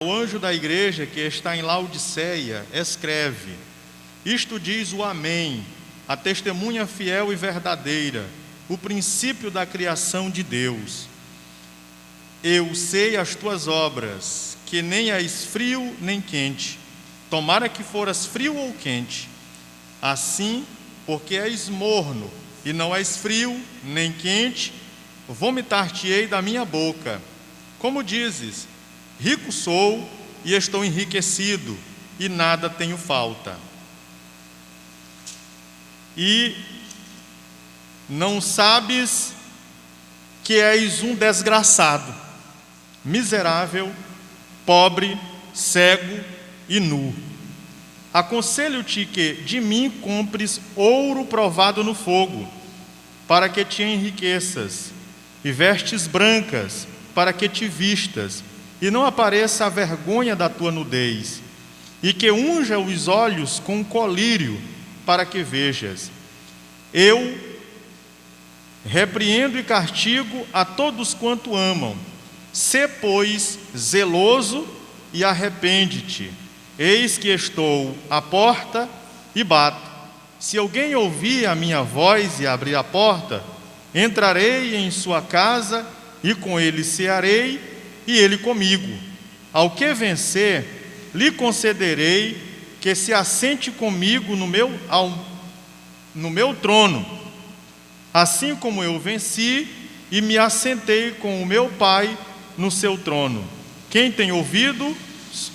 O anjo da igreja que está em Laodiceia escreve: Isto diz o Amém, a testemunha fiel e verdadeira, o princípio da criação de Deus. Eu sei as tuas obras, que nem és frio nem quente. Tomara que foras frio ou quente. Assim, porque és morno e não és frio nem quente, vomitar-te-ei da minha boca. Como dizes: rico sou e estou enriquecido, e nada tenho falta. E não sabes que és um desgraçado, miserável, pobre, cego e nu. Aconselho-te que de mim compres ouro provado no fogo, para que te enriqueças, e vestes brancas, para que te vistas, e não apareça a vergonha da tua nudez, e que unja os olhos com colírio, para que vejas. Eu repreendo e castigo a todos quanto amam. Sê, pois, zeloso e arrepende-te. Eis que estou à porta e bato. Se alguém ouvir a minha voz e abrir a porta, entrarei em sua casa e com ele cearei, e ele comigo. Ao que vencer, lhe concederei que se assente comigo no meu trono, assim como eu venci e me assentei com o meu Pai no seu trono. Quem tem ouvido,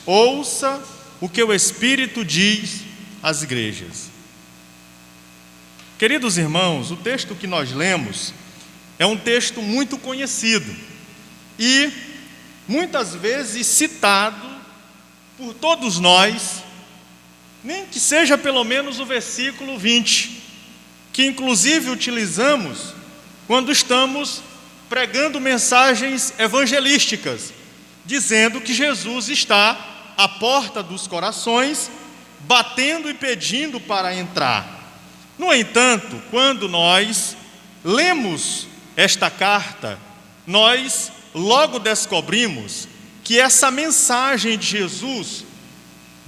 ouça o que o Espírito diz às igrejas. Queridos irmãos, o texto que nós lemos é um texto muito conhecido e muitas vezes citado por todos nós, nem que seja pelo menos o versículo 20, que inclusive utilizamos quando estamos pregando mensagens evangelísticas, dizendo que Jesus está à porta dos corações, batendo e pedindo para entrar. No entanto, quando nós lemos esta carta, nós logo descobrimos que essa mensagem de Jesus,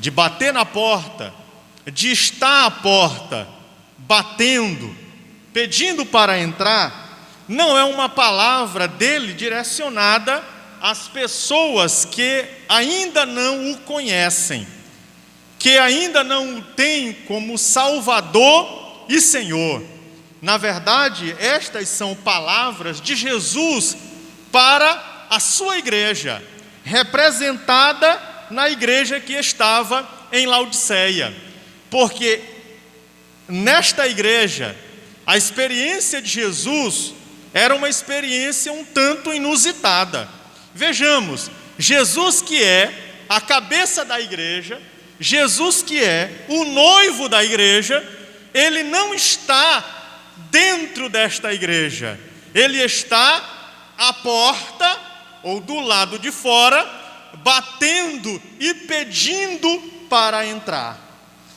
de bater na porta, de estar à porta, batendo, pedindo para entrar, não é uma palavra dele direcionada às pessoas que ainda não o conhecem, que ainda não o têm como Salvador e Senhor. Na verdade, estas são palavras de Jesus para a sua igreja, representada na igreja que estava em Laodiceia, porque nesta igreja a experiência de Jesus era uma experiência um tanto inusitada. Vejamos, Jesus que é a cabeça da igreja, Jesus que é o noivo da igreja, ele não está dentro desta igreja, ele está à porta ou do lado de fora, batendo e pedindo para entrar.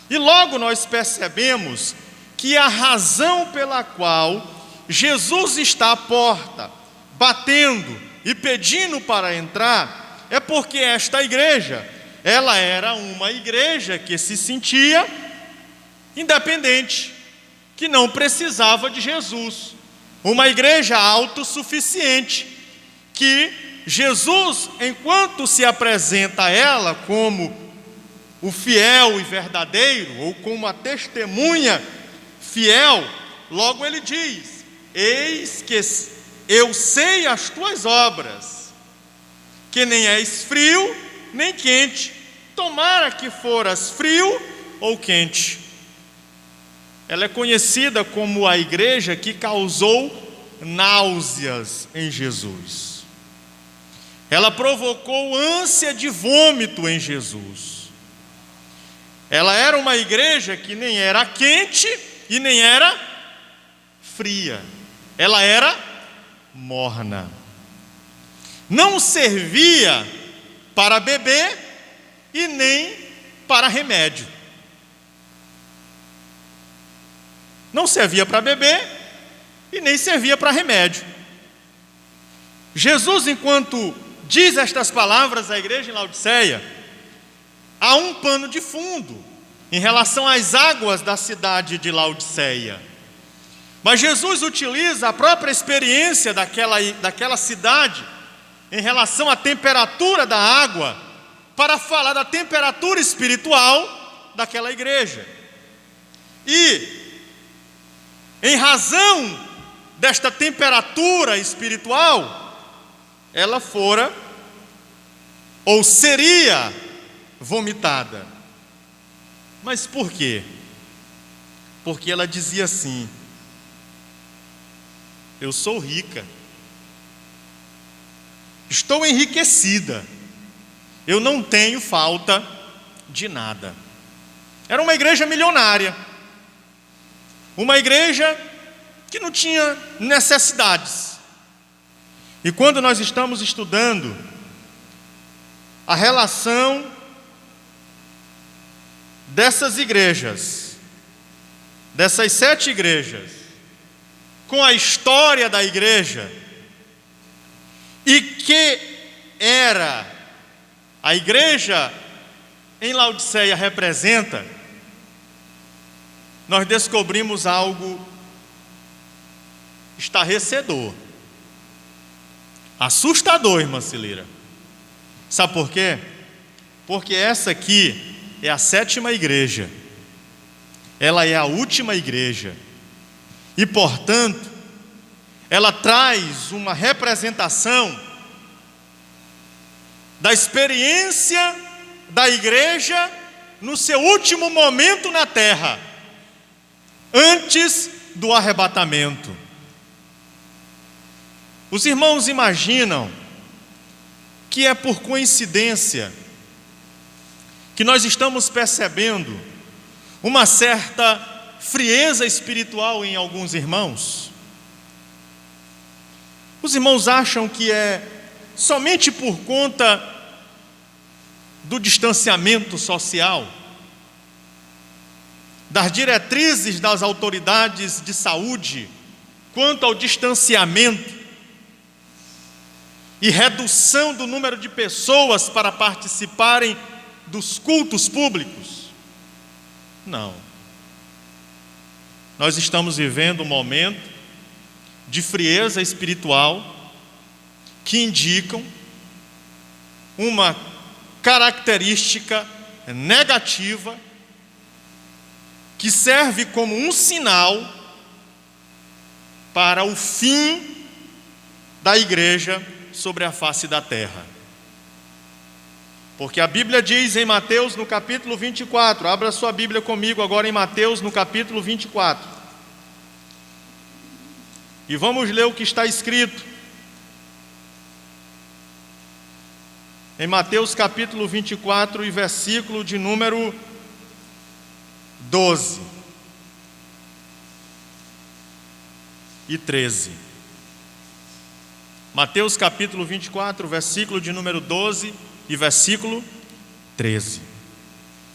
E logo nós percebemos que a razão pela qual Jesus está à porta, batendo e pedindo para entrar, é porque esta igreja, ela era uma igreja que se sentia independente, que não precisava de Jesus, uma igreja autossuficiente, que Jesus, enquanto se apresenta a ela como o fiel e verdadeiro, ou como a testemunha fiel, logo ele diz: eis que eu sei as tuas obras, que nem és frio nem quente. Tomara que foras frio ou quente. Ela é conhecida como a igreja que causou náuseas em Jesus. Ela provocou ânsia de vômito em Jesus. Ela era uma igreja que nem era quente e nem era fria. Ela era morna. Não servia para beber e nem para remédio. Não servia para beber e nem servia para remédio. Jesus, enquanto diz estas palavras à igreja em Laodiceia, há um pano de fundo em relação às águas da cidade de Laodiceia. Mas Jesus utiliza a própria experiência daquela cidade em relação à temperatura da água para falar da temperatura espiritual daquela igreja. E, em razão desta temperatura espiritual, ela fora ou seria vomitada. Mas por quê? Porque ela dizia assim: eu sou rica, estou enriquecida, eu não tenho falta de nada. Era uma igreja milionária, uma igreja que não tinha necessidades. E quando nós estamos estudando a relação dessas igrejas, dessas 7 igrejas, com a história da igreja, e que era a igreja em Laodiceia representa, nós descobrimos algo estarrecedor, assustador, irmã Cilira. Sabe por quê? Porque essa aqui é a 7ª igreja, ela é a última igreja, e portanto, ela traz uma representação da experiência da igreja no seu último momento na terra, antes do arrebatamento. Os irmãos imaginam que é por coincidência que nós estamos percebendo uma certa frieza espiritual em alguns irmãos? Os irmãos acham que é somente por conta do distanciamento social, das diretrizes das autoridades de saúde quanto ao distanciamento e redução do número de pessoas para participarem dos cultos públicos? Não. Nós estamos vivendo um momento de frieza espiritual que indicam uma característica negativa que serve como um sinal para o fim da igreja sobre a face da terra. Porque a Bíblia diz em Mateus no capítulo 24, abra sua Bíblia comigo agora em Mateus no capítulo 24. E vamos ler o que está escrito. Em Mateus capítulo 24 e versículo de número 12 e 13. Mateus capítulo 24, versículo de número 12 e versículo 13.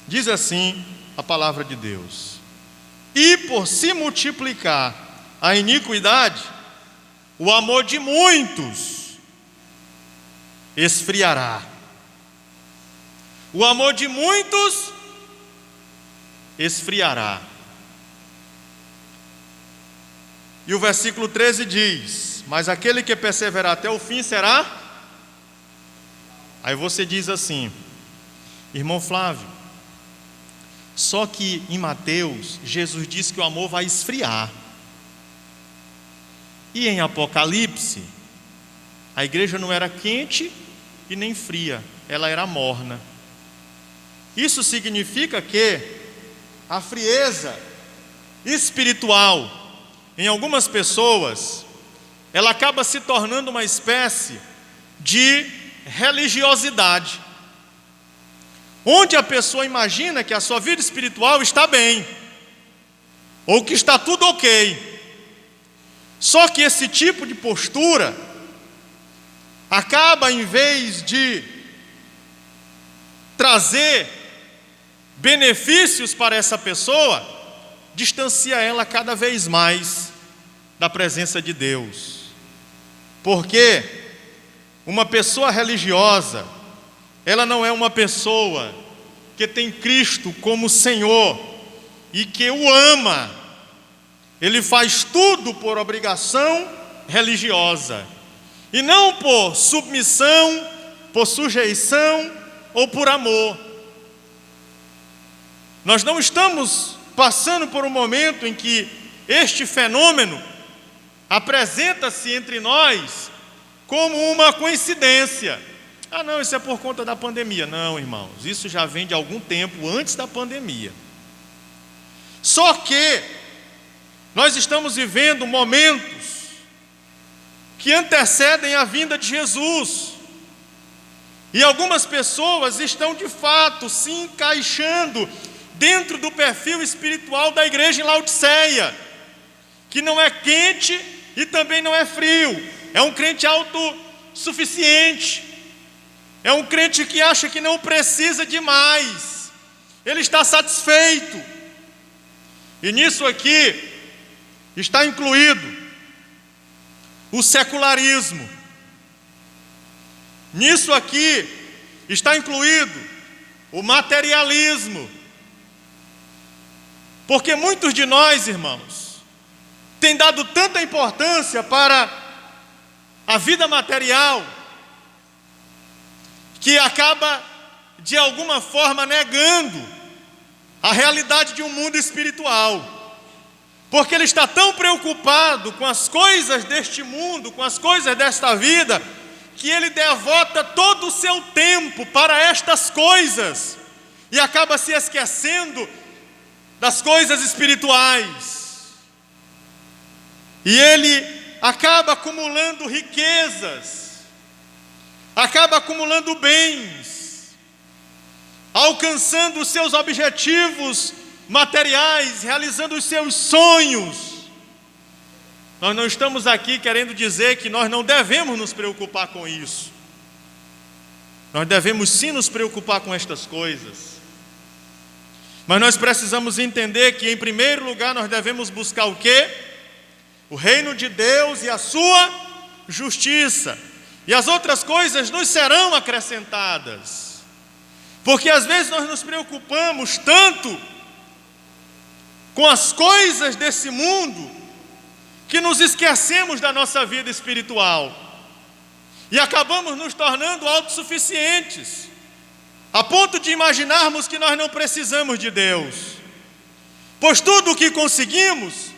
Diz assim a palavra de Deus: e por se multiplicar a iniquidade, o amor de muitos esfriará. O amor de muitos esfriará. E o versículo 13 diz: mas aquele que perseverar até o fim será. Aí você diz assim: irmão Flávio, só que em Mateus, Jesus diz que o amor vai esfriar. E em Apocalipse, a igreja não era quente e nem fria, ela era morna. Isso significa que a frieza espiritual em algumas pessoas, ela acaba se tornando uma espécie de religiosidade, onde a pessoa imagina que a sua vida espiritual está bem, ou que está tudo ok. Só que esse tipo de postura acaba, em vez de trazer benefícios para essa pessoa, distancia ela cada vez mais da presença de Deus. Porque Uma pessoa religiosa, ela não é uma pessoa que tem Cristo como Senhor e que o ama. Ele faz tudo por obrigação religiosa e não por submissão, por sujeição ou por amor. Nós não estamos passando por um momento em que este fenômeno apresenta-se entre nós como uma coincidência. Ah, não, isso é por conta da pandemia. Não, irmãos, isso já vem de algum tempo antes da pandemia. Só que nós estamos vivendo momentos que antecedem a vinda de Jesus. E algumas pessoas estão de fato se encaixando dentro do perfil espiritual da igreja em Laodiceia, que não é quente e também não é frio. É um crente autossuficiente. É um crente que acha que não precisa de mais. Ele está satisfeito. E nisso aqui está incluído o secularismo. Nisso aqui está incluído o materialismo. Porque muitos de nós, irmãos, têm dado tanta importância para a vida material, que acaba, de alguma forma, negando a realidade de um mundo espiritual. Porque ele está tão preocupado com as coisas deste mundo, com as coisas desta vida, que ele devota todo o seu tempo para estas coisas e acaba se esquecendo das coisas espirituais. E ele acaba acumulando riquezas, acaba acumulando bens, alcançando os seus objetivos materiais, realizando os seus sonhos. Nós não estamos aqui querendo dizer que nós não devemos nos preocupar com isso. Nós devemos sim nos preocupar com estas coisas. Mas nós precisamos entender que, em primeiro lugar, nós devemos buscar o quê? O reino de Deus e a sua justiça. E as outras coisas nos serão acrescentadas. Porque às vezes nós nos preocupamos tanto com as coisas desse mundo que nos esquecemos da nossa vida espiritual. E acabamos nos tornando autossuficientes, a ponto de imaginarmos que nós não precisamos de Deus. Pois tudo o que conseguimos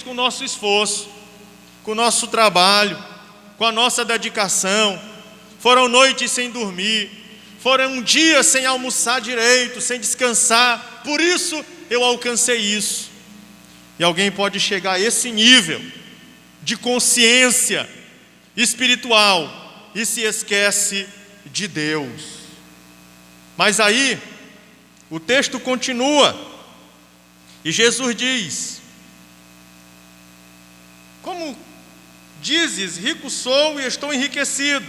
com o nosso esforço, com o nosso trabalho, com a nossa dedicação. Foram noites sem dormir, foram dias sem almoçar direito, sem descansar. Por isso eu alcancei isso. E alguém pode chegar a esse nível de consciência espiritual e se esquece de Deus. Mas aí o texto continua e Jesus diz: como dizes, rico sou e estou enriquecido,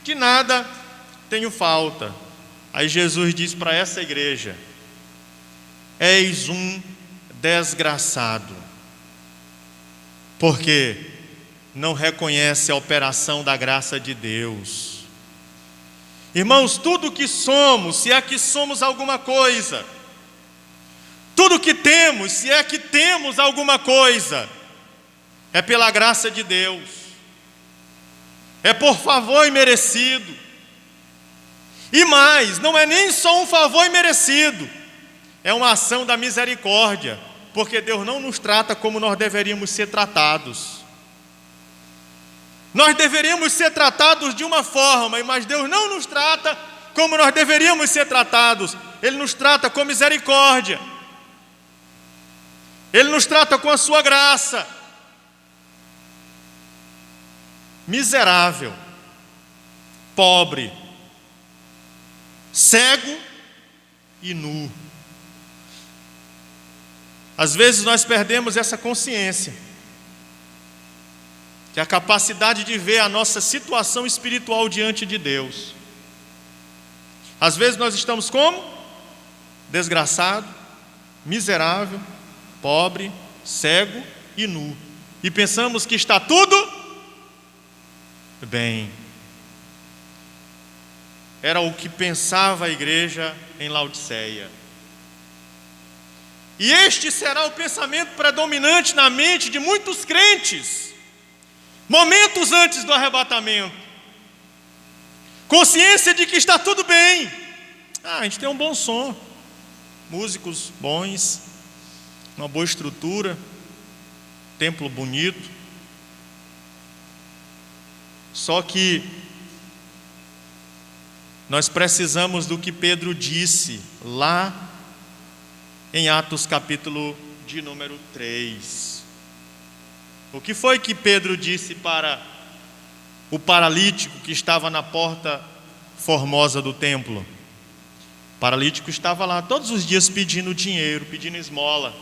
de nada tenho falta. Aí Jesus diz para essa igreja: és um desgraçado, porque não reconhece a operação da graça de Deus. Irmãos, tudo que somos, se é que somos alguma coisa, tudo que temos, se é que temos alguma coisa, é pela graça de Deus, é por favor imerecido. E mais, não é nem só um favor imerecido, é uma ação da misericórdia, porque Deus não nos trata como nós deveríamos ser tratados. Nós deveríamos ser tratados de uma forma, mas Deus não nos trata como nós deveríamos ser tratados. Ele nos trata com misericórdia, Ele nos trata com a sua graça. Miserável, pobre, cego e nu. Às vezes nós perdemos essa consciência, que é a capacidade de ver a nossa situação espiritual diante de Deus. Às vezes nós estamos como? Desgraçado, miserável, pobre, cego e nu. E pensamos que está tudo bem. era o que pensava a igreja em Laodiceia. E este será o pensamento predominante na mente de muitos crentes, momentos antes do arrebatamento. Consciência de que está tudo bem. A gente tem um bom som, músicos bons, uma boa estrutura, templo bonito. Só que nós precisamos do que Pedro disse lá em Atos capítulo de número 3. O que foi que Pedro disse para o paralítico que estava na porta formosa do templo? O paralítico estava lá todos os dias pedindo dinheiro, pedindo esmola.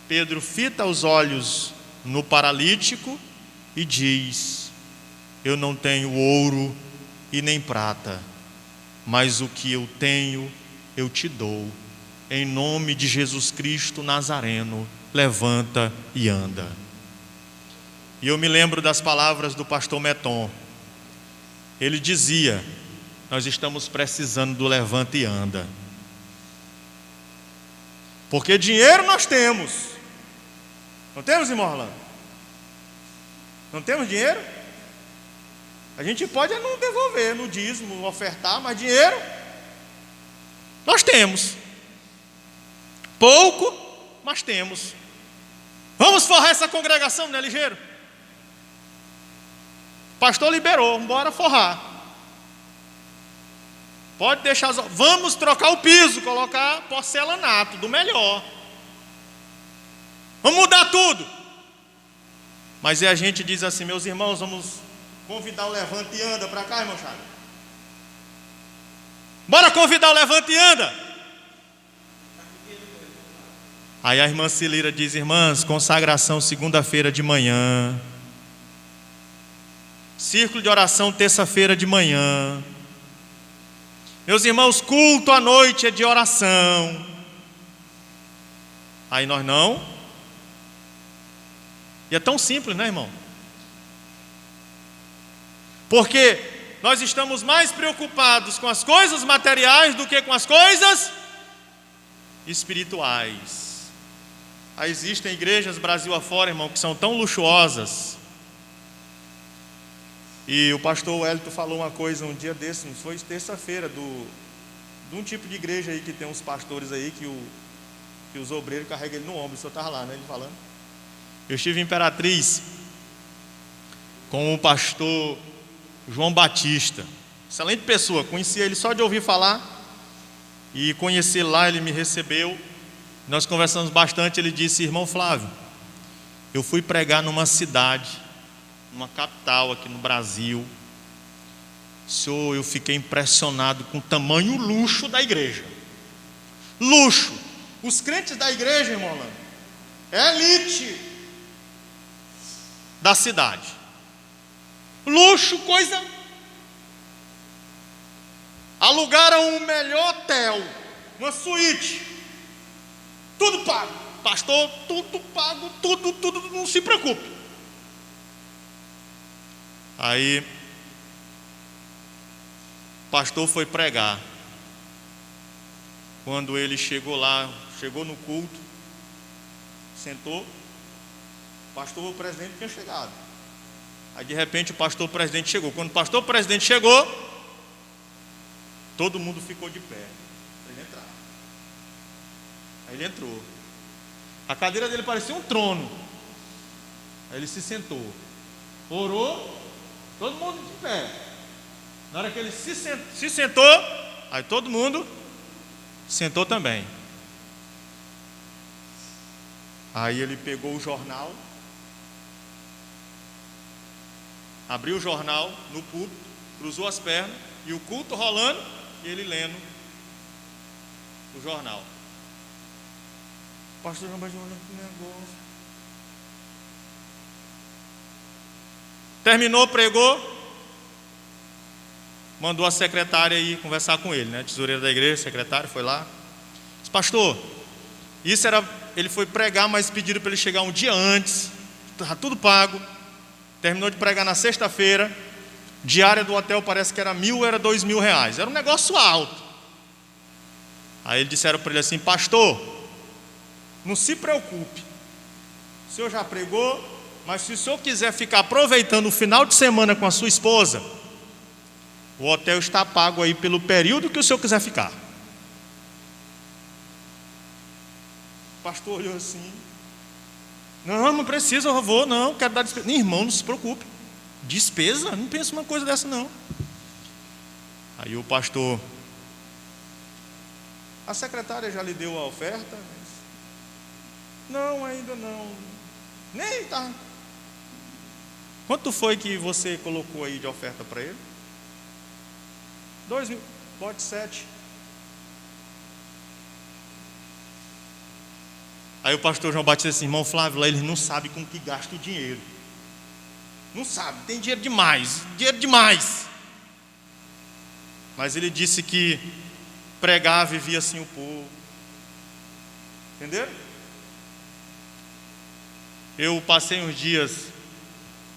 Pedro fita os olhos no paralítico e diz: eu não tenho ouro e nem prata, mas o que eu tenho eu te dou. Em nome de Jesus Cristo Nazareno, levanta e anda. E eu me lembro das palavras do pastor Meton. Ele dizia: nós estamos precisando do levanta e anda. Porque dinheiro nós temos. Não temos, irmão Orlando? Não temos dinheiro? A gente pode não devolver no dízimo, ofertar, mas dinheiro nós temos. Pouco, mas temos. Vamos forrar essa congregação, não é ligeiro? O pastor liberou, bora forrar. Pode deixar, vamos trocar o piso, colocar porcelanato do melhor. Vamos mudar tudo. Mas a gente diz assim: meus irmãos, vamos convidar o Levante e Anda para cá, irmão Chagas. Bora convidar o Levante e Anda. Aí a irmã Cilira diz: irmãs, consagração segunda-feira de manhã, círculo de oração terça-feira de manhã. Meus irmãos, culto à noite é de oração. Aí nós não. E é tão simples, né, irmão? Porque nós estamos mais preocupados com as coisas materiais do que com as coisas espirituais. Aí existem igrejas Brasil afora, irmão, que são tão luxuosas. E o pastor Wellington falou uma coisa um dia desse, não foi terça-feira, de um tipo de igreja aí que tem uns pastores aí que os obreiros carregam ele no ombro. O senhor estava lá, né, ele falando. Eu estive em Imperatriz com o pastor João Batista, excelente pessoa, conhecia ele só de ouvir falar, e conheci lá, ele me recebeu, nós conversamos bastante. Ele disse: irmão Flávio, eu fui pregar numa cidade, numa capital aqui no Brasil, senhor, eu fiquei impressionado com o tamanho luxo da igreja. Luxo, os crentes da igreja, irmão Orlando, é elite da cidade. Luxo, coisa. Alugaram o melhor hotel, uma suíte, tudo pago. Pastor, tudo pago, tudo, não se preocupe. Aí o pastor foi pregar. Quando ele chegou lá, chegou no culto, sentou, o pastor presidente tinha chegado. Aí de repente o pastor presidente chegou. Quando o pastor presidente chegou, todo mundo ficou de pé para ele entrar. Aí ele entrou. A cadeira dele parecia um trono. Aí ele se sentou, orou, todo mundo de pé. Na hora que ele se sentou, aí todo mundo sentou também. Aí ele pegou o jornal, abriu o jornal no púlpito, cruzou as pernas, e o culto rolando, e ele lendo o jornal. Pastor João Batista, olha que negócio. Terminou, pregou, mandou a secretária ir conversar com ele, né? Tesoureira da igreja, secretária, foi lá. Disse: pastor, isso era, ele foi pregar, mas pediram para ele chegar um dia antes, estava tudo pago. Terminou de pregar na sexta-feira, Diária do hotel parece que era 1.000, era 2.000 reais. Era um negócio alto. Aí eles disseram para ele assim: pastor, não se preocupe, o senhor já pregou, mas se o senhor quiser ficar aproveitando o final de semana com a sua esposa, o hotel está pago aí pelo período que o senhor quiser ficar. O pastor olhou assim: não precisa, eu vou, não, quero dar despesa. Irmão, não se preocupe, despesa? Não penso numa coisa dessa não. Aí o pastor: a secretária já lhe deu a oferta? Não, ainda não. Nem tá. Quanto foi que você colocou aí de oferta para ele? 2.000, bote 7. Aí o pastor João Batista disse: irmão Flávio, lá eles não sabem com que gasta o dinheiro. Não sabe, tem dinheiro demais, dinheiro demais. Mas ele disse que pregava e via assim o povo. Entenderam? Eu passei uns dias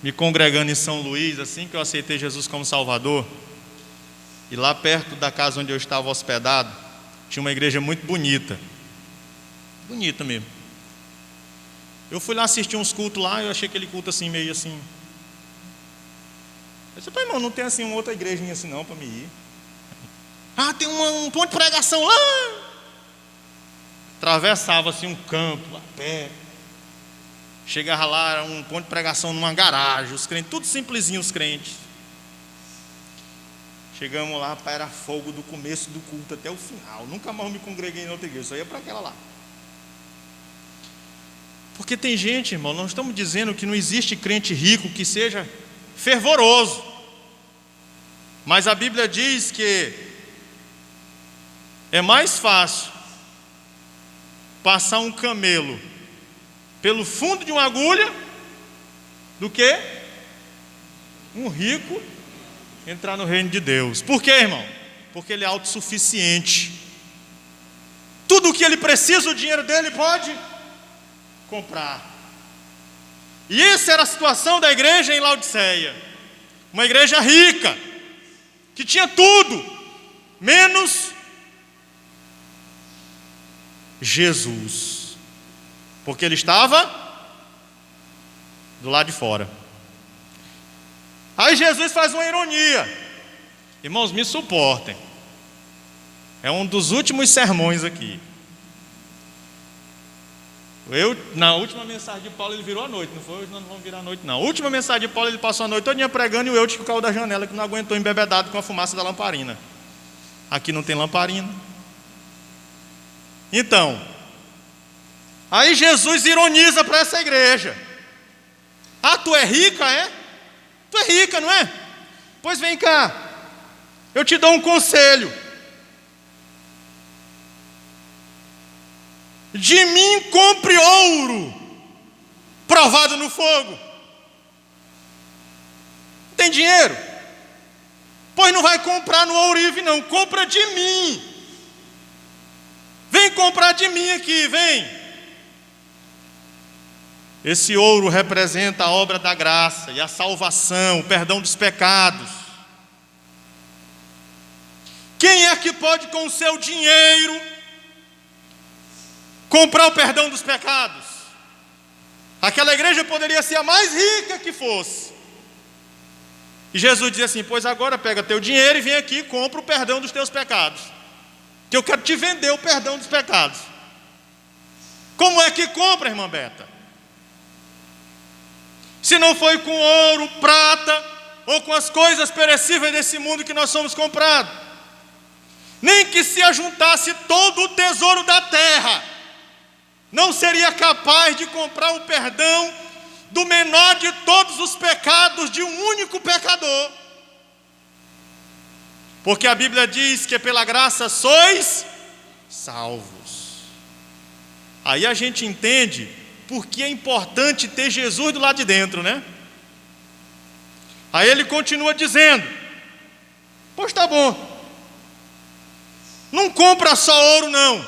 me congregando em São Luís, assim que eu aceitei Jesus como Salvador. E lá perto da casa onde eu estava hospedado, tinha uma igreja muito bonita. Bonita mesmo. Eu fui lá assistir uns cultos lá, eu achei aquele culto assim, meio assim. Eu disse: irmão, não tem assim uma outra igrejinha assim não para me ir. Ah, tem um ponto de pregação lá. Atravessava assim um campo a pé. Chegava lá, era um ponto de pregação numa garagem. Os crentes, tudo simplesinho os crentes. Chegamos lá, era fogo do começo do culto até o final. Nunca mais me congreguei em outra igreja, só ia para aquela lá. Porque tem gente, irmão, nós estamos dizendo que não existe crente rico que seja fervoroso. Mas a Bíblia diz que é mais fácil passar um camelo pelo fundo de uma agulha do que um rico entrar no reino de Deus. Por quê, irmão? Porque ele é autossuficiente. Tudo o que ele precisa, o dinheiro dele pode comprar. E essa era a situação da igreja em Laodiceia. Uma igreja rica, que tinha tudo, menos Jesus. Porque ele estava do lado de fora. Aí Jesus faz uma ironia. Irmãos, me suportem. É um dos últimos sermões aqui. Na última mensagem de Paulo, ele virou a noite. Não foi hoje, nós não vamos virar a noite não. A última mensagem de Paulo, ele passou a noite todinha pregando. E o Eutico caiu da janela, que não aguentou, embebedado com a fumaça da lamparina. Aqui não tem lamparina. Então, aí Jesus ironiza para essa igreja. Ah, tu é rica, é? Tu é rica, não é? Pois vem cá, eu te dou um conselho. De mim compre ouro provado no fogo. Tem dinheiro? Pois não vai comprar no ourive não, compra de mim. Vem comprar de mim aqui, vem. Esse ouro representa a obra da graça e a salvação, o perdão dos pecados. Quem é que pode com o seu dinheiro comprar o perdão dos pecados? Aquela igreja poderia ser a mais rica que fosse. E Jesus diz assim: pois agora pega teu dinheiro e vem aqui e compra o perdão dos teus pecados, que eu quero te vender o perdão dos pecados. Como é que compra, irmã Beta? Se não foi com ouro, prata ou com as coisas perecíveis desse mundo que nós somos comprados. Nem que se ajuntasse todo o tesouro da terra, não seria capaz de comprar o perdão do menor de todos os pecados de um único pecador. Porque a Bíblia diz que pela graça sois salvos. Aí a gente entende porque é importante ter Jesus do lado de dentro, né? Aí ele continua dizendo: pois tá bom, não compra só ouro não,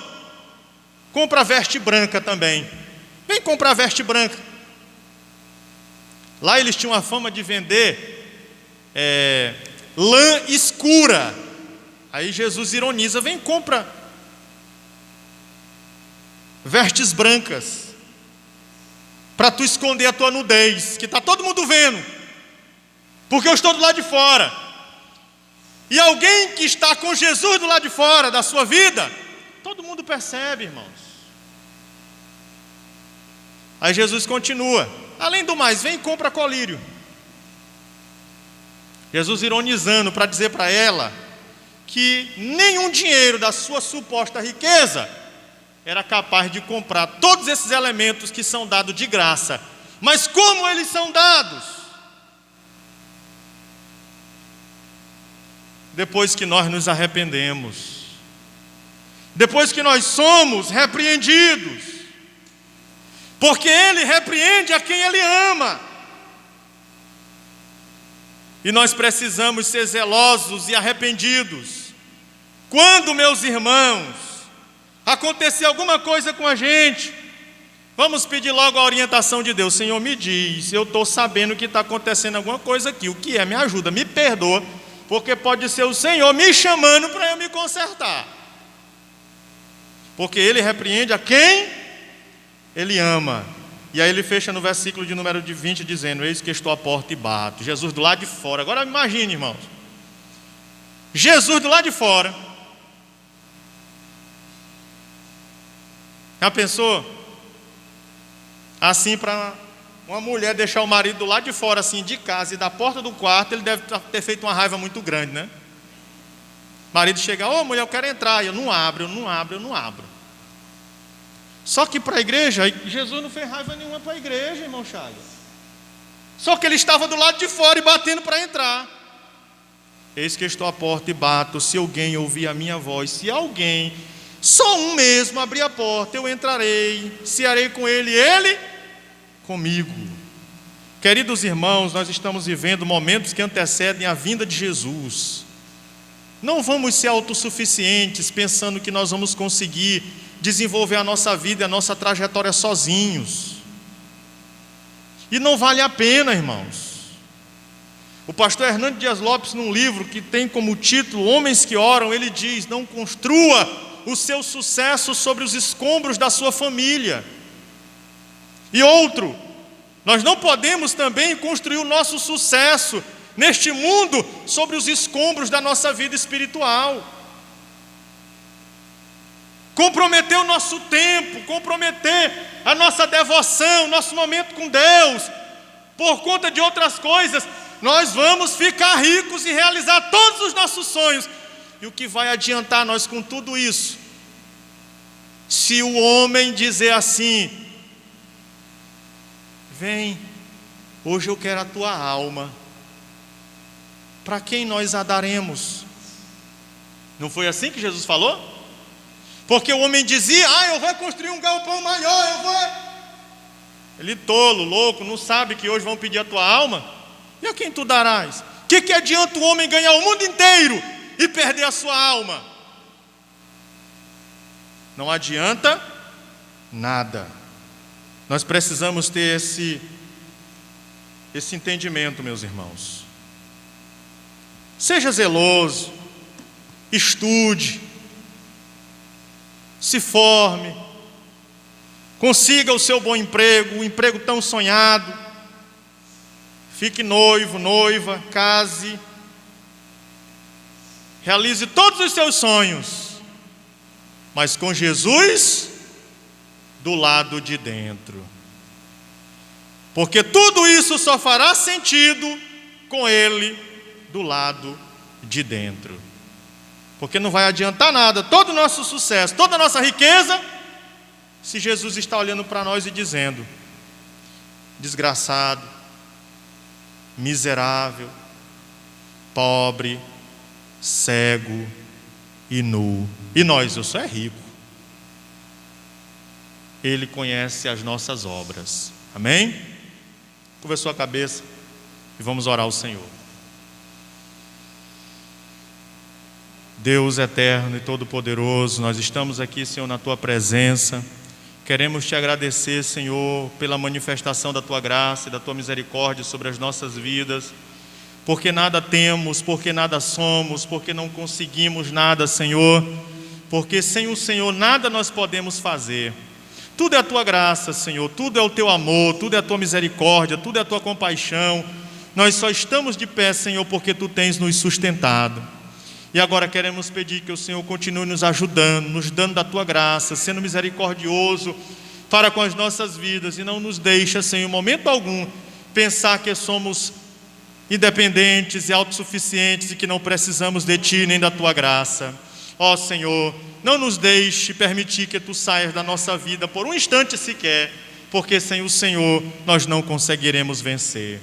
compra veste branca também. Vem comprar veste branca. Lá eles tinham a fama de vender lã escura. Aí Jesus ironiza: vem, compra vestes brancas, para tu esconder a tua nudez, que está todo mundo vendo, porque eu estou do lado de fora. E alguém que está com Jesus do lado de fora da sua vida, todo mundo percebe, irmãos. Aí Jesus continua: além do mais, vem e compra colírio. Jesus ironizando para dizer para ela que nenhum dinheiro da sua suposta riqueza era capaz de comprar todos esses elementos que são dados de graça. Mas como eles são dados? Depois que nós nos arrependemos, depois que nós somos repreendidos, porque Ele repreende a quem Ele ama. E nós precisamos ser zelosos e arrependidos. Quando, meus irmãos, acontecer alguma coisa com a gente, vamos pedir logo a orientação de Deus. Senhor, me diz, eu estou sabendo que está acontecendo alguma coisa aqui, o que é? Me ajuda, me perdoa, porque pode ser o Senhor me chamando para eu me consertar. Porque Ele repreende a quem Ele ama. E aí ele fecha no versículo de número 20 dizendo: eis que estou à porta e bato. Jesus do lado de fora. Agora imagine, irmãos, Jesus do lado de fora. Já pensou? Assim, para uma mulher deixar o marido do lado de fora, assim, de casa, e da porta do quarto, ele deve ter feito uma raiva muito grande, né? O marido chega: ô mulher, eu quero entrar. E eu não abro. Só que para a igreja, Jesus não fez raiva nenhuma para a igreja, irmão Chagas. Só que ele estava do lado de fora e batendo para entrar. Eis que estou à porta e bato. Se alguém ouvir a minha voz, se alguém, só um mesmo, abrir a porta, eu entrarei, cearei com ele, ele comigo. Queridos irmãos, nós estamos vivendo momentos que antecedem a vinda de Jesus. Não vamos ser autossuficientes, pensando que nós vamos conseguir desenvolver a nossa vida e a nossa trajetória sozinhos. E não vale a pena, irmãos. O pastor Hernando Dias Lopes, num livro que tem como título Homens que Oram, ele diz: não construa o seu sucesso sobre os escombros da sua família. E outro: nós não podemos também construir o nosso sucesso neste mundo sobre os escombros da nossa vida espiritual. Comprometer o nosso tempo, comprometer a nossa devoção, nosso momento com Deus, por conta de outras coisas, nós vamos ficar ricos e realizar todos os nossos sonhos. E o que vai adiantar nós com tudo isso? Se o homem dizer assim: vem, hoje eu quero a tua alma, para quem nós a daremos? Não foi assim que Jesus falou? Porque o homem dizia: eu vou construir um galpão maior, eu vou... Ele tolo, louco, não sabe que hoje vão pedir a tua alma? E a quem tu darás? Que adianta o homem ganhar o mundo inteiro e perder a sua alma? Não adianta nada. Nós precisamos ter esse entendimento, meus irmãos. Seja zeloso, estude, se forme, consiga o seu bom emprego, o emprego tão sonhado, fique noivo, noiva, case, realize todos os seus sonhos, mas com Jesus do lado de dentro, porque tudo isso só fará sentido com Ele do lado de dentro. Porque não vai adiantar nada todo o nosso sucesso, toda a nossa riqueza, se Jesus está olhando para nós e dizendo: desgraçado, miserável, pobre, cego e nu. E nós: eu sou rico. Ele conhece as nossas obras. Amém? Curva sua cabeça e vamos orar ao Senhor. Deus eterno e todo-poderoso, nós estamos aqui, Senhor, na Tua presença. Queremos Te agradecer, Senhor, pela manifestação da Tua graça e da Tua misericórdia sobre as nossas vidas. porque nada temos, porque nada somos, porque não conseguimos nada, Senhor, porque sem o Senhor nada nós podemos fazer. Tudo é a tua graça, Senhor, tudo é o teu amor, tudo é a tua misericórdia, tudo é a tua compaixão. Nós só estamos de pé, Senhor, porque tu tens nos sustentado. E agora queremos pedir que o Senhor continue nos ajudando, nos dando da tua graça, sendo misericordioso para com as nossas vidas, e não nos deixa, Senhor, em momento algum, pensar que somos independentes e autossuficientes e que não precisamos de ti nem da tua graça. Ó Senhor, não nos deixe permitir que tu saias da nossa vida por um instante sequer, porque sem o Senhor nós não conseguiremos vencer.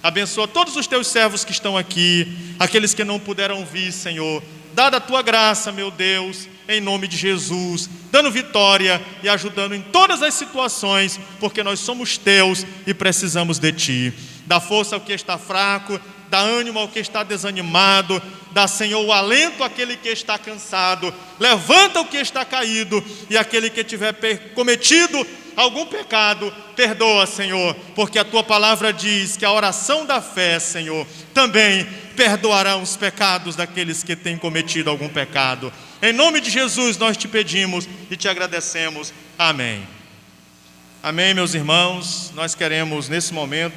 Abençoa todos os teus servos que estão aqui, aqueles que não puderam vir, Senhor. Dá da tua graça, meu Deus, em nome de Jesus, dando vitória e ajudando em todas as situações, porque nós somos teus e precisamos de ti. Dá força ao que está fraco, dá ânimo ao que está desanimado, dá, Senhor, o alento àquele que está cansado, levanta o que está caído, e aquele que tiver cometido algum pecado, perdoa, Senhor, porque a tua palavra diz que a oração da fé, Senhor, também perdoará os pecados daqueles que têm cometido algum pecado. Em nome de Jesus nós te pedimos e te agradecemos. Amém. Amém, meus irmãos. Nós queremos nesse momento